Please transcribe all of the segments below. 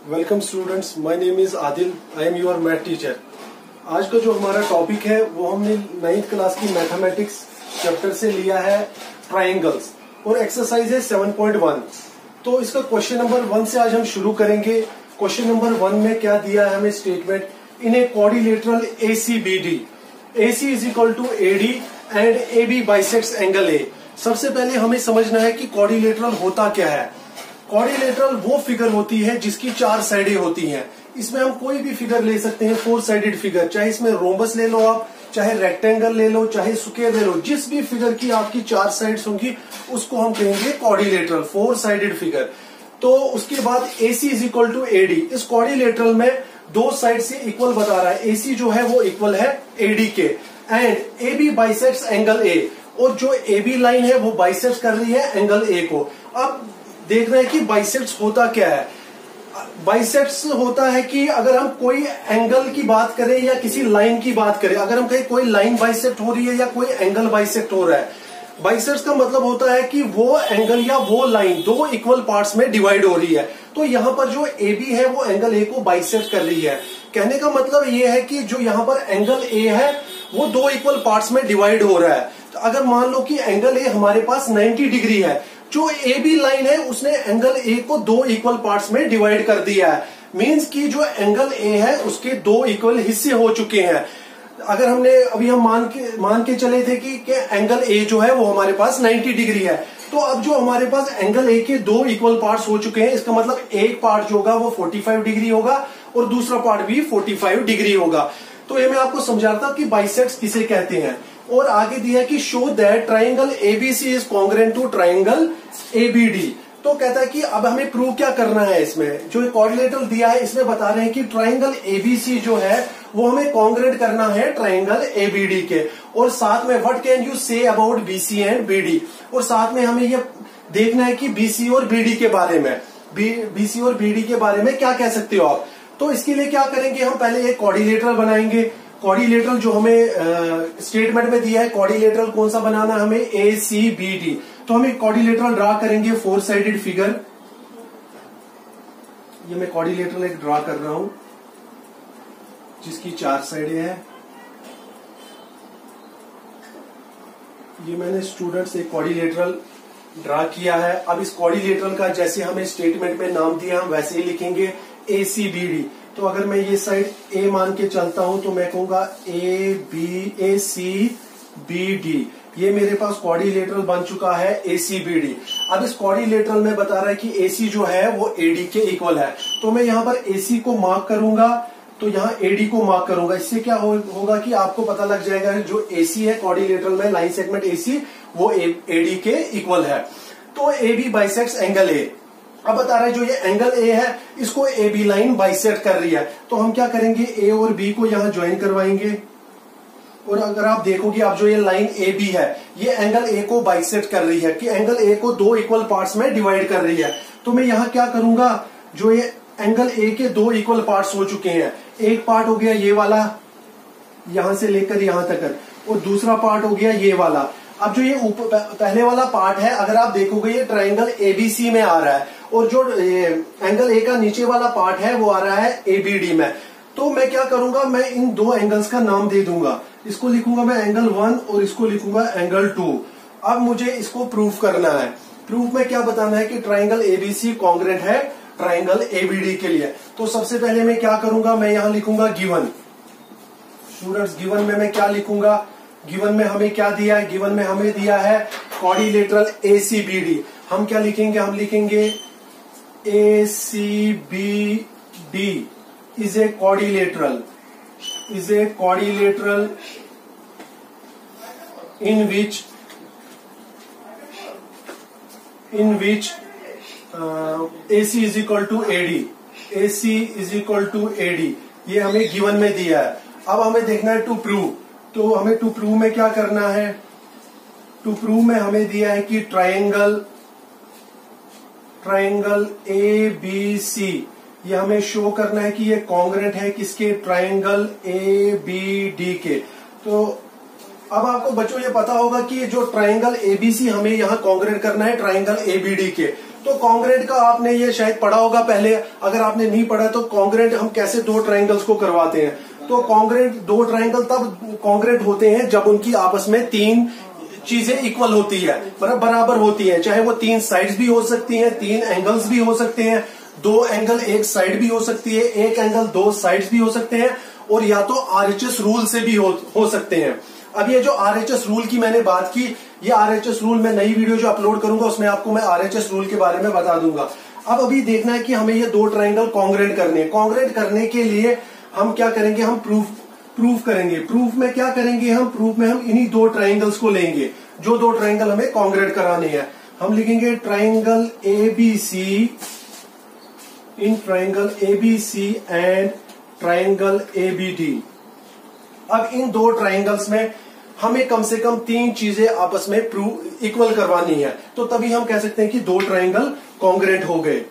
Welcome students, my name is Adil. I am your math teacher. आज का जो हमारा टॉपिक है वो हमने 9th क्लास की मैथमेटिक्स चैप्टर से लिया है ट्रायंगल्स और एक्सरसाइज है 7.1। तो इसका क्वेश्चन नंबर 1 से आज हम शुरू करेंगे। क्वेश्चन नंबर 1 में क्या दिया है हमें statement, in a quadrilateral ACBD, AC is equal to AD and AB bisects angle A। सबसे पहले हमें समझना है कि क्वाड्रिलेटरल होता क्या है। क्वाड्रिलेटरल वो फिगर होती है जिसकी 4 साइडें होती हैं। इसमें हम कोई भी फिगर ले सकते हैं, 4 साइडेड फिगर, चाहे इसमें रोम्बस ले लो आप, चाहे रेक्टेंगल ले लो, चाहे स्क्वायर ले लो, जिस भी फिगर की आपकी 4 साइड्स होंगी उसको हम कहेंगे क्वाड्रिलेटरल, 4 साइडेड फिगर। तो उसके बाद AC is equal to AD। इस क्वाड्रिलेटरल में 2 साइड से इक्वल बता रहा है, AC जो है वो इक्वल है AD के, and AB bisects angle A, और जो AB लाइन है वो बाइसेक्ट कर रही है एंगल A को। अब देख रहे हैं कि बाइसेक्ट्स होता क्या है। बाइसेक्ट्स होता है कि अगर हम कोई एंगल की बात करें या किसी लाइन की बात करें, अगर हम कहें कोई लाइन बाइसेक्ट हो रही है या कोई एंगल बाइसेक्ट हो रहा है, बाइसेक्ट्स का मतलब होता है कि वो एंगल या वो लाइन 2 इक्वल पार्ट्स में डिवाइड हो रही है। तो यहाँ पर जो AB है वो एंगल A को बाइसेक्ट कर रही है। कहने का मतलब ये है कि जो यहाँ पर एंगल A है वो 2 इक्वल पार्ट्स में डिवाइड हो रहा है। तो अगर मान लो कि एंगल A हमारे पास 90 डिग्री है, जो AB लाइन है उसने एंगल A को 2 इक्वल पार्ट्स में डिवाइड कर दिया है। मींस कि जो एंगल A है उसके 2 इक्वल हिस्से हो चुके हैं। अगर हमने अभी हम मान के चले थे कि एंगल A जो है वो हमारे पास 90 डिग्री है, तो अब जो हमारे पास एंगल A के 2 इक्वल पार्ट्स हो चुके हैं, इसका मतलब एक पार्ट जो होगा वो 45 डिग्री होगा और दूसरा पार्ट भी 45 डिग्री होगा। तो ये मैं आपको समझा रहा था कि बाइसेक्ट्स किसे कहते हैं। और आगे दिया कि show that triangle ABC is congruent to triangle ABD। तो कहता है कि अब हमें प्रूव क्या करना है। इसमें जो क्वाड्रिलेटरल दिया है इसमें बता रहे हैं कि ट्राइंगल ABC जो है वो हमें कॉन्ग्रुएंट करना है ट्राइंगल ABD के, और साथ में what can you say about BC and BD, और साथ में हमें ये देखना है कि BC और BD के बारे में, BC और BD के बारे में क्या कह सकते हो आप। तो इसके लिए क्या करेंगे, हम पहले एक क्वाड्रिलेटरल बनाएंगे। क्वाड्रिलेटरल जो हमें स्टेटमेंट में दिया है, क्वाड्रिलेटरल कौन सा बनाना है हमें, ACBD। तो हम एक क्वाड्रिलेटरल ड्रा करेंगे, 4 साइडेड फिगर। ये मैं क्वाड्रिलेटरल एक ड्रा कर रहा हूं जिसकी 4 साइडें हैं। ये मैंने स्टूडेंट्स एक क्वाड्रिलेटरल ड्रा किया है। अब इस क्वाड्रिलेटरल का जैसे हमें स्टेटमेंट में नाम दिया हम वैसे ही लिखेंगे ACBD। तो अगर मैं ये साइड A मान के चलता हूं तो मैं कहूंगा ACBD। ये मेरे पास क्वाड्रिलेटरल बन चुका है ACBD। अब इस क्वाड्रिलेटरल में बता रहा है कि AC जो है वो AD के इक्वल है। तो मैं यहाँ पर AC को मार्क करूंगा, तो यहाँ AD को मार्क करूंगा। इससे क्या होगा कि आपको पता लग जाएगा जो AC है क्वाड्रिलेटरल में, लाइन सेगमेंट AC वो AD के इक्वल है। तो AB बाइसेक्ट्स एंगल A। अब बता रहा है जो ये एंगल A है इसको AB लाइन बाइसेक्ट कर रही है। तो हम क्या करेंगे, A और B को यहां ज्वाइन करवाएंगे, और अगर आप देखोगे अब जो ये लाइन AB है ये एंगल A को बाइसेक्ट कर रही है, कि एंगल A को 2 इक्वल पार्ट्स में डिवाइड कर रही है। तो मैं यहां क्या करूंगा, जो ये एंगल A के 2 इक्वल पार्ट्स हो चुके हैं, एक पार्ट हो गया ये वाला यहां से लेकर यहां तक, और दूसरा पार्ट हो गया ये वाला। अब जो ये ऊपर पहले वाला पार्ट है अगर आप देखोगे ये ट्राइंगल ABC में आ रहा है, और जो एंगल A का नीचे वाला पार्ट है वो आ रहा है ABD में। तो मैं क्या करूंगा, मैं इन 2 एंगल्स का नाम दे दूंगा। इसको लिखूंगा मैं एंगल 1 और इसको लिखूंगा एंगल 2। अब मुझे इसको प्रूफ करना है। प्रूफ में क्या बताना है कि ट्राइंगल ABC कॉन्ग्रुएंट है ट्राइंगल ABD के लिए। तो सबसे पहले मैं क्या करूंगा, मैं यहां लिखूंगा गिवन। स्टूडेंट्स गिवन में मैं क्या लिखूंगा, गिवन में हमें क्या दिया है, गिवन में हमें दिया है क्वाड्रिलेटरल ACBD। हम क्या लिखेंगे, हम लिखेंगे ACBD is a quadrilateral in which AC is equal to AD। AC is equal to AD ये हमें गिवन में दिया है। अब हमें देखना है टू प्रूव। तो हमें टू प्रूव में क्या करना है, टू प्रूव में हमें दिया है कि ट्राइंगल ABC ये हमें शो करना है कि ये कॉन्ग्रुएंट है किसके, ट्राइंगल ABD के। तो अब आपको बच्चों ये पता होगा कि जो ट्राइंगल ABC हमें यहाँ कॉन्ग्रुएंट करना है ट्राइंगल ABD के। तो कॉन्ग्रेंट का आपने ये शायद पढ़ा होगा पहले, अगर आपने नहीं पढ़ा तो कॉन्ग्रेंट हम कैसे दो ट्राइंगल्स को करवाते हैं। तो कॉन्ग्रेंट दो ट्राइंगल तब कॉन्ग्रेंट होते हैं जब उनकी आपस में तीन चीजें इक्वल होती है, बराबर होती है। चाहे वो तीन साइड्स भी हो सकती हैं, तीन एंगल्स भी हो सकते हैं, दो एंगल एक साइड भी हो सकती है, एक एंगल दो साइड्स भी हो सकते हैं, और या तो आरएचएस रूल से भी हो सकते हैं। अब ये जो आरएचएस रूल की मैंने बात की, ये आरएचएस रूल मैं नई वीडियो जो अपलोड करूंगा उसमें आपको मैं आरएचएस रूल के बारे में बता दूंगा। अब अभी देखना है कि हमें ये दो ट्राइंगल कॉन्ग्रेंट करने हैं। कॉन्ग्रेंट करने के लिए हम क्या करेंगे, हम प्रूफ करेंगे। प्रूफ में क्या करेंगे, हम प्रूफ में हम इन्हीं दो ट्राइंगल्स को लेंगे, जो दो ट्राइंगल हमें कॉन्ग्रेंट कराने हैं। हम लिखेंगे triangle ABC, in triangle ABC and triangle ABD. अब इन दो ट्राइंगल्स में हमें कम से कम तीन चीजें आपस में इक्वल करवानी है, तो तभी हम कह सकते हैं कि दो ट्राइंगल कॉन्ग्रेंट हो गए।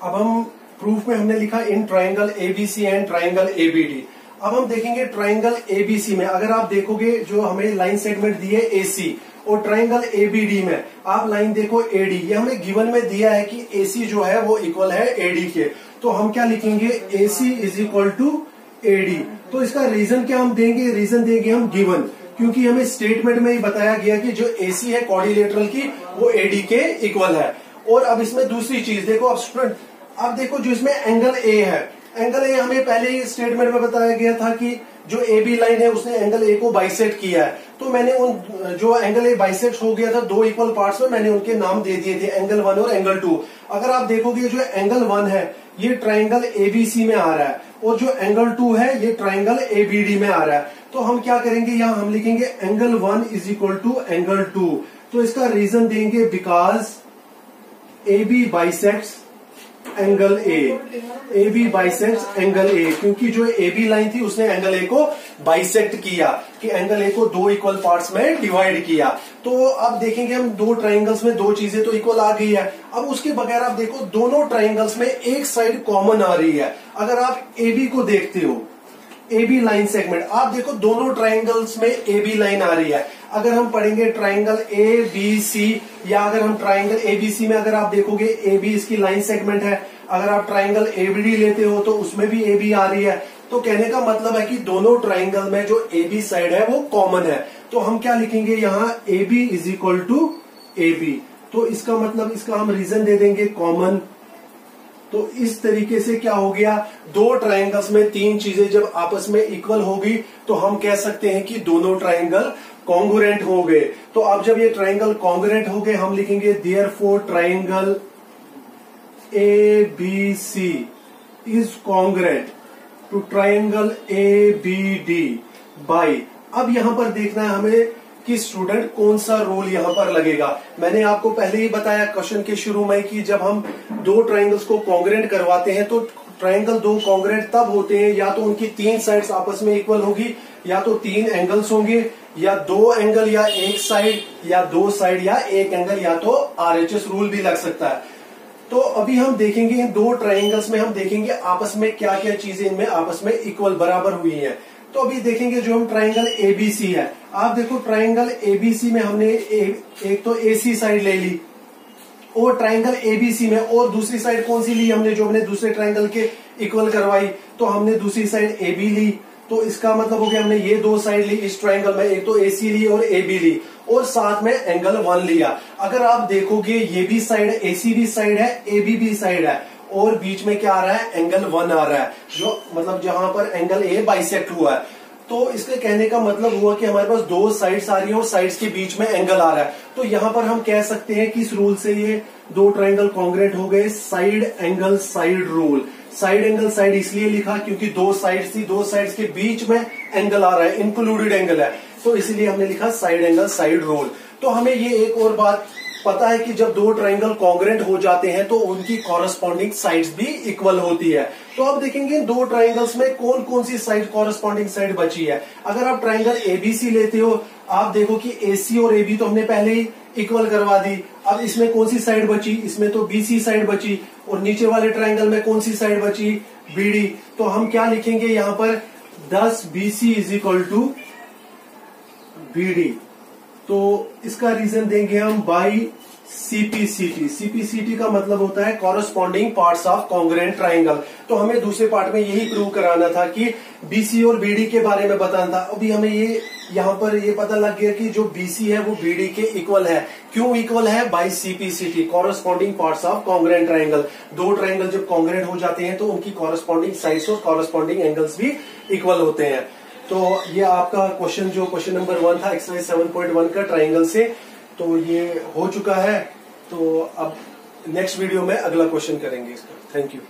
अब हम प्रूफ में हमने लिखा in triangle ABC and triangle ABD. अब हम देखेंगे ट्राइंगल एबीसी में, अगर आप देखोगे जो हमें लाइन सेगमेंट दी है एसी, और ट्राइंगल एबीडी में आप लाइन देखो एडी, ये हमें गिवन में दिया है कि एसी जो है वो इक्वल है एडी के। तो हम क्या लिखेंगे, AC is equal to AD. तो इसका रीजन क्या हम देंगे, रीजन देंगे हम गिवन, क्योंकि हमें स्टेटमेंट में ही बताया गया कि जो एसी है क्वाड्रिलेटरल की वो एडी के इक्वल है। और अब इसमें दूसरी चीज देखो, अब स्टूडेंट अब देखो जो इसमें एंगल ए है, एंगल ए हमें पहले ही स्टेटमेंट में बताया गया था कि जो ए बी लाइन है उसने एंगल ए को बाइसेक्ट किया है। तो मैंने उन जो एंगल ए बाइसेक्ट हो गया था दो इक्वल पार्ट्स में, मैंने उनके नाम दे दिए थे, एंगल 1 और एंगल 2। अगर आप देखोगे जो एंगल 1 है ये ट्राइंगल एबीसी में आ रहा है, और जो एंगल 2 है ये ट्राइंगल एबीडी में आ रहा है। तो हम क्या करेंगे, यहाँ हम लिखेंगे angle 1 is equal to angle 2। तो इसका रीजन देंगे because A B bisects angle A B bisects angle A, क्योंकि जो ए बी लाइन थी उसने एंगल ए को बाइसेक्ट किया, कि एंगल ए को दो इक्वल पार्ट्स में डिवाइड किया। तो अब देखेंगे हम दो ट्राइंगल्स में दो चीजें तो इक्वल आ गई है। अब उसके बगैर आप देखो दोनों ट्राइंगल्स में एक साइड कॉमन आ रही है। अगर आप ए बी को देखते हो, ए बी लाइन सेगमेंट, आप देखो दोनों ट्राइंगल्स में ए बी लाइन आ रही है। अगर हम पढ़ेंगे ट्राइंगल ए बी सी, या अगर हम ट्राइंगल एबीसी में अगर आप देखोगे ए बी इसकी लाइन सेगमेंट है, अगर आप ट्राइंगल एबीडी लेते हो तो उसमें भी ए बी आ रही है। तो कहने का मतलब है कि दोनों ट्राइंगल में जो ए बी साइड है वो कॉमन है। तो हम क्या लिखेंगे यहाँ, A B is equal to A B. तो इसका मतलब इसका हम रीजन दे देंगे कॉमन। तो इस तरीके से क्या हो गया, दो ट्राइंगल्स में तीन चीजें जब आपस में इक्वल होगी तो हम कह सकते हैं कि दोनों ट्राइंगल कॉन्ग्रुएंट हो गए। तो अब जब ये ट्राइंगल कॉन्ग्रुएंट हो गए हम लिखेंगे therefore triangle A B C is congruent to triangle A B D by. अब यहां पर देखना है हमें कि स्टूडेंट कौन सा रूल यहां पर लगेगा। मैंने आपको पहले ही बताया क्वेश्चन के शुरू में कि जब हम दो ट्राइंगल्स को कॉन्ग्रुएंट करवाते हैं तो ट्राइंगल दो कॉन्ग्रुएंट तब होते हैं या तो उनकी तीन साइड्स आपस में इक्वल होगी, या तो तीन एंगल्स होंगे, या दो एंगल या एक साइड, या दो साइड या एक एंगल, या तो आरएचएस रूल भी लग सकता है। तो अभी हम देखेंगे इन दो ट्राइंगल्स में हम देखेंगे आपस में क्या क्या चीजें इनमें आपस में इक्वल बराबर हुई हैं। तो अभी देखेंगे जो हम ट्राइंगल एबीसी है, आप देखो ट्राइंगल एबीसी में हमने एक तो एसी साइड ले ली, और ट्राइंगल एबीसी में और दूसरी साइड कौन सी ली हमने, जो हमने दूसरे ट्राइंगल के इक्वल करवाई, तो हमने दूसरी साइड एबी ली। तो इसका मतलब हो गया हमने ये दो साइड ली इस ट्राइंगल में, एक तो एसी ली और एबी ली, और साथ में एंगल 1 लिया। अगर आप देखोगे ये भी साइड एसी भी साइड है, एबी भी साइड है, और बीच में क्या आ रहा है, एंगल 1 आ रहा है, जो मतलब जहां पर एंगल ए बाइसेक्ट हुआ है। तो इसके कहने का मतलब हुआ कि हमारे पास दो साइड्स आ रही हैं और साइड्स के बीच में एंगल आ रहा है। तो यहां पर हम कह सकते हैं कि इस रूल से ये दो ट्राइंगल कॉन्ग्रुएंट हो गए, side angle side rule. Side angle side इसलिए लिखा क्योंकि दो साइड्स थी, दो साइड्स के बीच में एंगल आ रहा है, इंक्लूडेड एंगल है, तो इसलिए हमने लिखा साइड एंगल साइड रूल। तो हमें ये एक और बात पता है कि जब दो ट्राइंगल कॉन्ग्रुएंट हो जाते हैं तो उनकी कॉरेस्पॉन्डिंग साइड्स भी इक्वल होती है। तो अब देखेंगे दो ट्राइंगल्स में कौन कौन सी साइड कॉरेस्पॉन्डिंग साइड बची है। अगर आप ट्राइंगल एबीसी लेते हो, आप देखो कि एसी और एबी तो हमने पहले ही इक्वल करवा दी। अब इसमें कौन सी साइड बची, इसमें तो बीसी साइड बची, और नीचे वाले ट्राइंगल में कौन सी साइड बची, बीडी। तो हम क्या लिखेंगे यहाँ पर 10 BC is equal to BD। तो इसका रीजन देंगे हम बाई सीपीसीटी। सीपीसीटी का मतलब होता है corresponding parts of congruent triangle. तो हमें दूसरे पार्ट में यही प्रूव कराना था कि बीसी और बीडी के बारे में बताना था। अभी हमें ये यहाँ पर ये पता लग गया कि जो बीसी है वो बीडी के इक्वल है। क्यों इक्वल है? By CPCT, corresponding parts of congruent triangle. दो ट्राइंगल जब कॉन्ग्रुएंट हो जाते हैं तो उनकी कॉरस्पॉन्डिंग साइड्स और कॉरस्पॉन्डिंग एंगल्स भी इक्वल होते हैं। तो ये आपका क्वेश्चन जो क्वेश्चन नंबर 1 था एक्सरसाइज 7.1 का ट्राइंगल से, तो ये हो चुका है। तो अब नेक्स्ट वीडियो में अगला क्वेश्चन करेंगे इसका। Thank you.